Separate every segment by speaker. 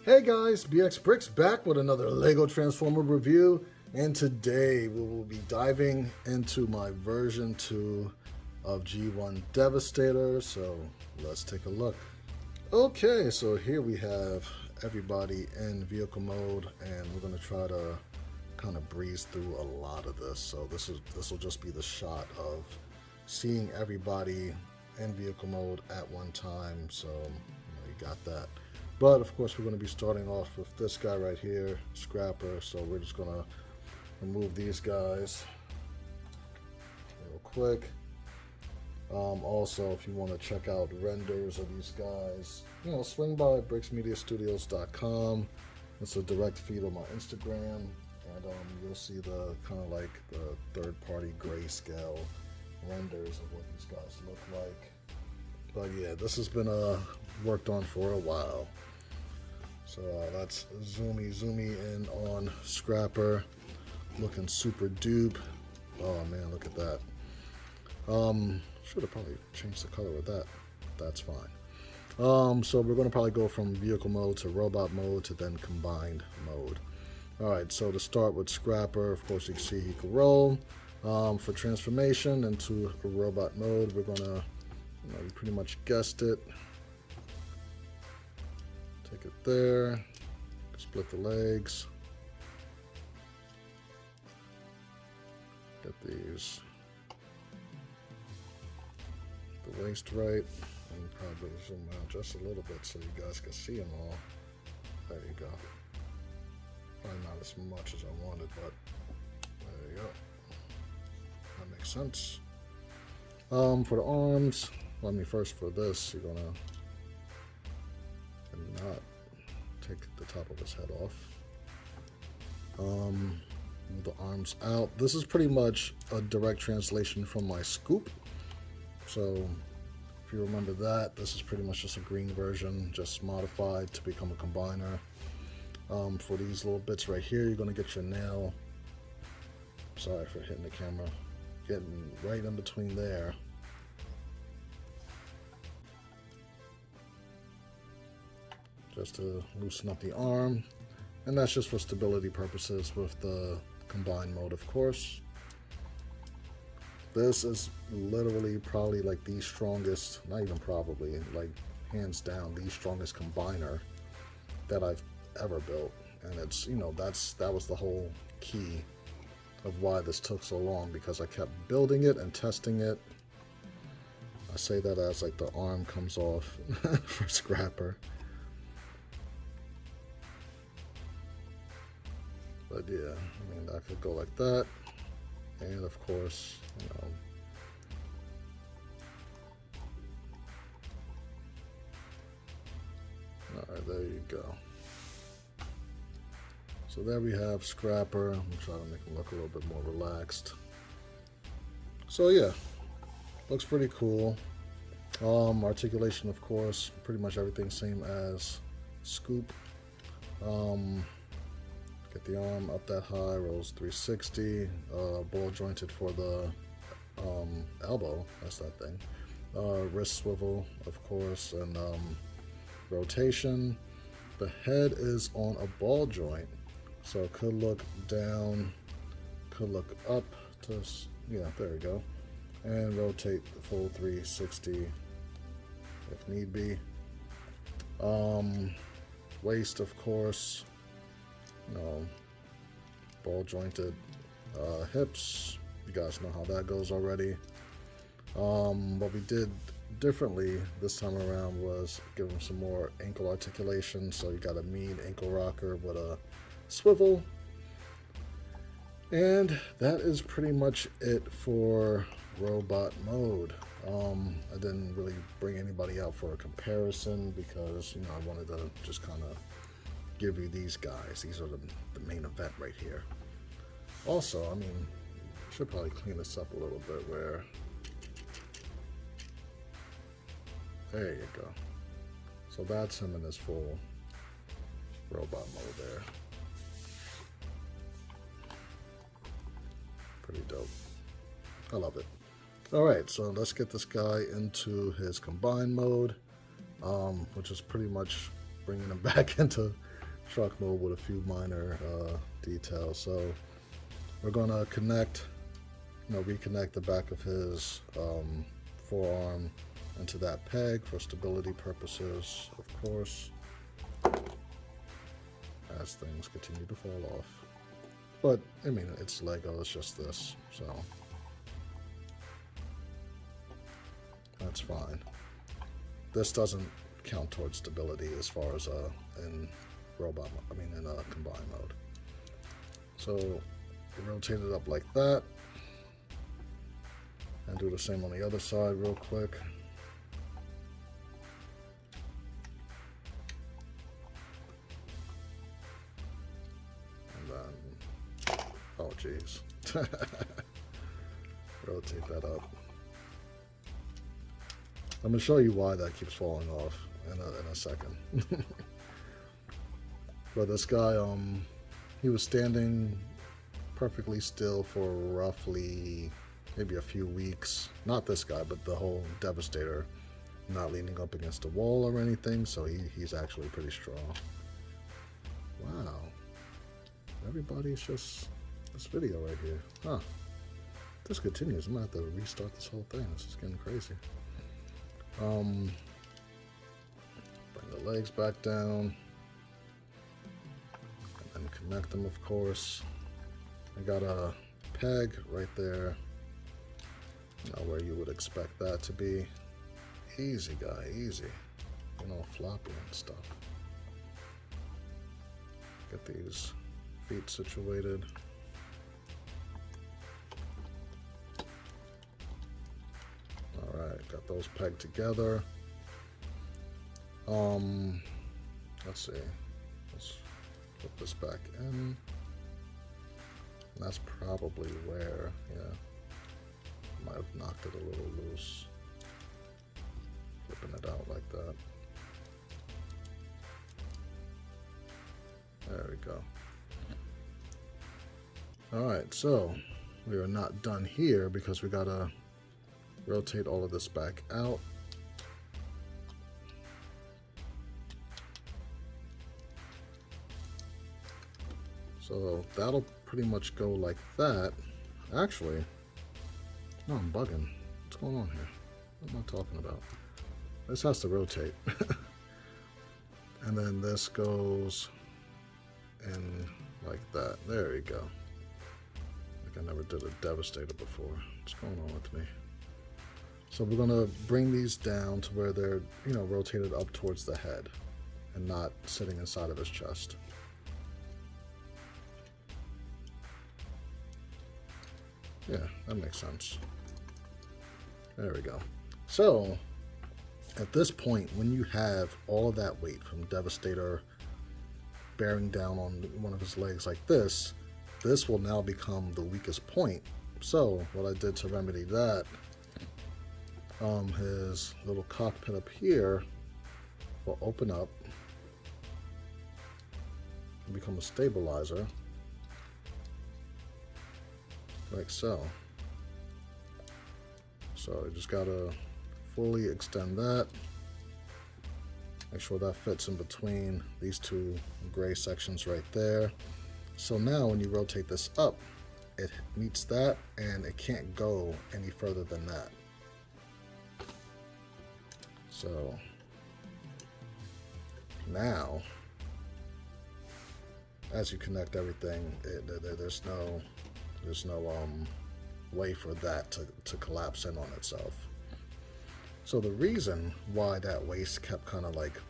Speaker 1: Hey guys, Brix back with another Lego Transformer review, and today we will be diving into my version 2 of G1 Devastator, so let's take a look. Okay, so here we have everybody in vehicle mode, and we're going to try to kind of breeze through a lot of this. So this will just be the shot of seeing everybody in vehicle mode at one time, so you got that. But of course we're going to be starting off with this guy right here, Scrapper, so we're just going to remove these guys real quick. Also, if you want to check out renders of these guys, swing by brixmediastudios.com. It's a direct feed on my Instagram, and you'll see the kind of like the third-party grayscale renders of what these guys look like. But yeah, this has been worked on for a while. So let's zoomy in on Scrapper, looking super dupe. Oh man, look at that. Should have probably changed the color of that. That's fine. So we're gonna probably go from vehicle mode to robot mode to then combined mode. All right, so to start with Scrapper, of course you can see he can roll. For transformation into a robot mode, we're gonna, you pretty much guessed it. Take it there, split the legs, get these, the waist right, and probably zoom out just a little bit so you guys can see them all. There you go. Probably not as much as I wanted, but there you go. That makes sense. For the arms, first for this, you're gonna not take the top of his head off. Move the arms out. This is pretty much a direct translation from my scoop. So if you remember that, this is pretty much just a green version, just modified to become a combiner. For these little bits right here, you're gonna get your nail. Sorry for hitting the camera. Getting right in between there. Just to loosen up the arm, and that's just for stability purposes with the combined mode, of course. This is literally probably like the strongest, not even probably, like hands down the strongest combiner that I've ever built, and it's, that was the whole key of why this took so long, because I kept building it and testing it. I say that as like the arm comes off for Scrapper. But yeah, that could go like that, and of course, Alright, there you go. So there we have Scrapper. I'm trying to make him look a little bit more relaxed. So yeah, looks pretty cool. Articulation, of course, pretty much everything same as Scoop. Get the arm up that high, rolls 360, ball jointed for the elbow, that's that thing. Wrist swivel, of course, and rotation. The head is on a ball joint, so it could look down, could look up to, yeah, there we go. And rotate the full 360 if need be. Waist, of course. Ball jointed hips. You guys know how that goes already. What we did differently this time around was give him some more ankle articulation. So you got a mean ankle rocker with a swivel. And that is pretty much it for robot mode. I didn't really bring anybody out for a comparison because, I wanted to just kind of give you these guys. These are the main event right here. Also, should probably clean this up a little bit where, there you go. So that's him in his full robot mode there. Pretty dope. I love it. All right, so let's get this guy into his combined mode, which is pretty much bringing him back into truck mode with a few minor details. So we're gonna connect, reconnect the back of his forearm into that peg for stability purposes, of course, as things continue to fall off. But I mean, it's Lego, it's just this, so that's fine. This doesn't count towards stability as far as in combine mode. So rotate it up like that, and do the same on the other side real quick. And then, oh geez, rotate that up. I'm gonna show you why that keeps falling off in a second. But this guy, he was standing perfectly still for roughly maybe a few weeks. Not this guy, but the whole Devastator, not leaning up against a wall or anything, so he's actually pretty strong. Wow. Everybody's just this video right here. Huh. If this continues, I'm gonna have to restart this whole thing. This is getting crazy. Bring the legs back down. And connect them, of course. I got a peg right there, where you would expect that to be. Easy, guy, easy. Floppy and stuff. Get these feet situated. All right, got those pegged together. Let's see. Let's put this back in. And that's probably where, yeah, might have knocked it a little loose. Flipping it out like that. There we go. Alright, so we are not done here because we gotta rotate all of this back out. So that'll pretty much go like that. Actually, no, I'm bugging. What's going on here? What am I talking about? This has to rotate. And then this goes in like that. There we go. Like I never did a Devastator before. What's going on with me? So we're gonna bring these down to where they're, rotated up towards the head and not sitting inside of his chest. Yeah, that makes sense. There we go. So, at this point, when you have all of that weight from Devastator bearing down on one of his legs like this, this will now become the weakest point. So, what I did to remedy that, his little cockpit up here will open up and become a stabilizer. Like so. So you just gotta fully extend that. Make sure that fits in between these two gray sections right there. So now when you rotate this up, it meets that and it can't go any further than that. So now, as you connect everything, there's no way for that to collapse in on itself. So the reason why that waist kept kind of like,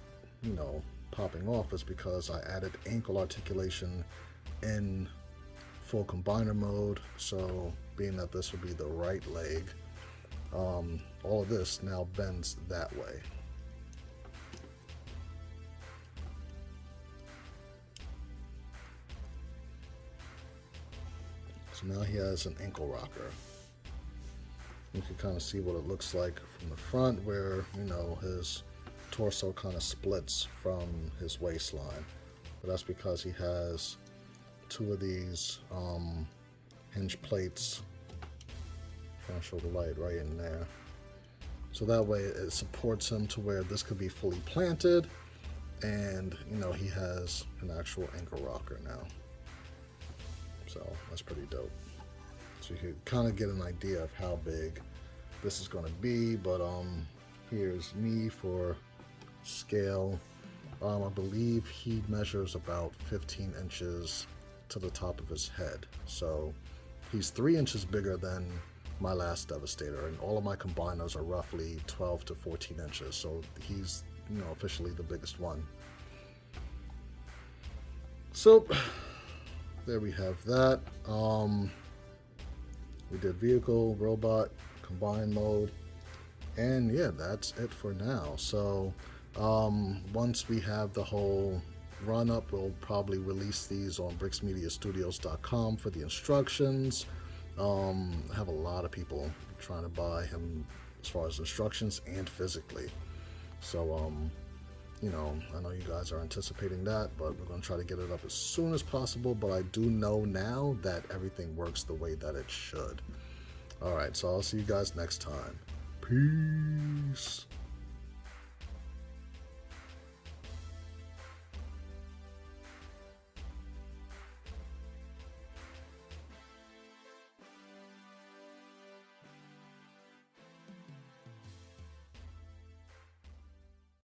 Speaker 1: popping off is because I added ankle articulation in full combiner mode. So being that this would be the right leg, all of this now bends that way. So now he has an ankle rocker. You can kind of see what it looks like from the front where, his torso kind of splits from his waistline. But that's because he has two of these hinge plates. Trying to show the light right in there. So that way it supports him to where this could be fully planted And, you know, he has an actual ankle rocker now. So that's pretty dope. So you can kind of get an idea of how big this is going to be. But here's me for scale. I believe he measures about 15 inches to the top of his head. So he's 3 inches bigger than my last Devastator, and all of my combiners are roughly 12 to 14 inches. So he's, you know, officially the biggest one. So there we have that. We did vehicle, robot, combine mode, and yeah, that's it for now. So once we have the whole run up, we'll probably release these on brixmediastudios.com for the instructions. I have a lot of people trying to buy him as far as instructions and physically. So you know, I know you guys are anticipating that, but we're going to try to get it up as soon as possible. But I do know now that everything works the way that it should. All right, so I'll see you guys next time. Peace.